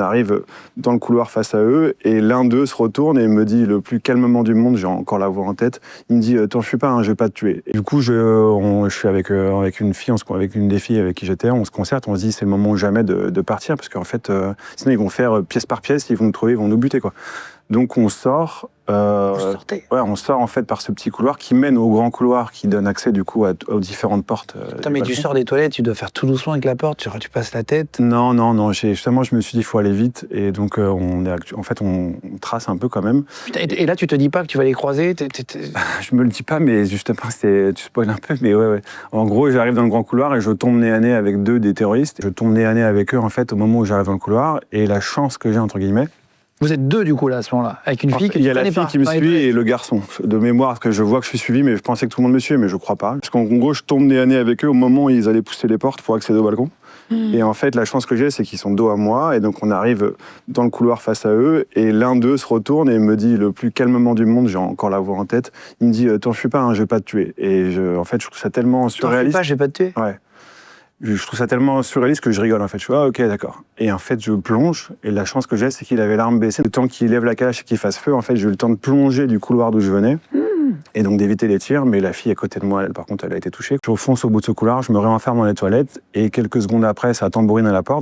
on arrive dans le couloir face à eux, et l'un d'eux se retourne et me dit le plus calmement du monde, j'ai encore la voix en tête, il me dit « T'en fuis pas, hein, je vais pas te tuer ». Du coup, je suis avec une fille, avec une des filles avec qui j'étais, on se concerte, on se dit c'est le moment ou jamais de partir, parce qu'en fait, sinon ils vont faire pièce par pièce, ils vont nous trouver, ils vont nous buter, quoi. Donc on sort. Vous sortez. Ouais, on sort en fait par ce petit couloir qui mène au grand couloir qui donne accès du coup aux différentes portes. Putain, mais tu sors des toilettes, tu dois faire tout doucement avec la porte, tu passes la tête. Non. Justement, je me suis dit il faut aller vite et donc on trace un peu quand même. Putain, et là, tu te dis pas que tu vas les croiser. Je me le dis pas, mais justement, tu spoil un peu, mais ouais. En gros, j'arrive dans le grand couloir et je tombe nez à nez avec deux des terroristes. Je tombe nez à nez avec eux en fait au moment où j'arrive dans le couloir et la chance que j'ai entre guillemets. Vous êtes deux du coup là à ce moment-là, avec une fille que tu connais pas. Il y a la fille qui me suit et le garçon. De mémoire, que je vois que je suis suivi, mais je pensais que tout le monde me suivait, mais je crois pas. Parce qu'en gros, je tombe nez à nez avec eux au moment où ils allaient pousser les portes pour accéder au balcon. Et en fait, la chance que j'ai, c'est qu'ils sont dos à moi, et donc on arrive dans le couloir face à eux, et l'un d'eux se retourne et me dit le plus calmement du monde, j'ai encore la voix en tête, il me dit « T'en fuis pas, hein, je vais pas te tuer ». Et en fait, je trouve ça tellement surréaliste. T'en fuis pas, je vais pas te tuer. Ouais. Je trouve ça tellement surréaliste que je rigole en fait. Je suis ok, d'accord. Et en fait, je plonge et la chance que j'ai, c'est qu'il avait l'arme baissée. Le temps qu'il lève la calache et qu'il fasse feu, en fait, j'ai eu le temps de plonger du couloir d'où je venais et donc d'éviter les tirs. Mais la fille à côté de moi, elle, par contre, elle a été touchée. Je fonce au bout de ce couloir, je me réenferme dans les toilettes et quelques secondes après, ça tambourine à la porte.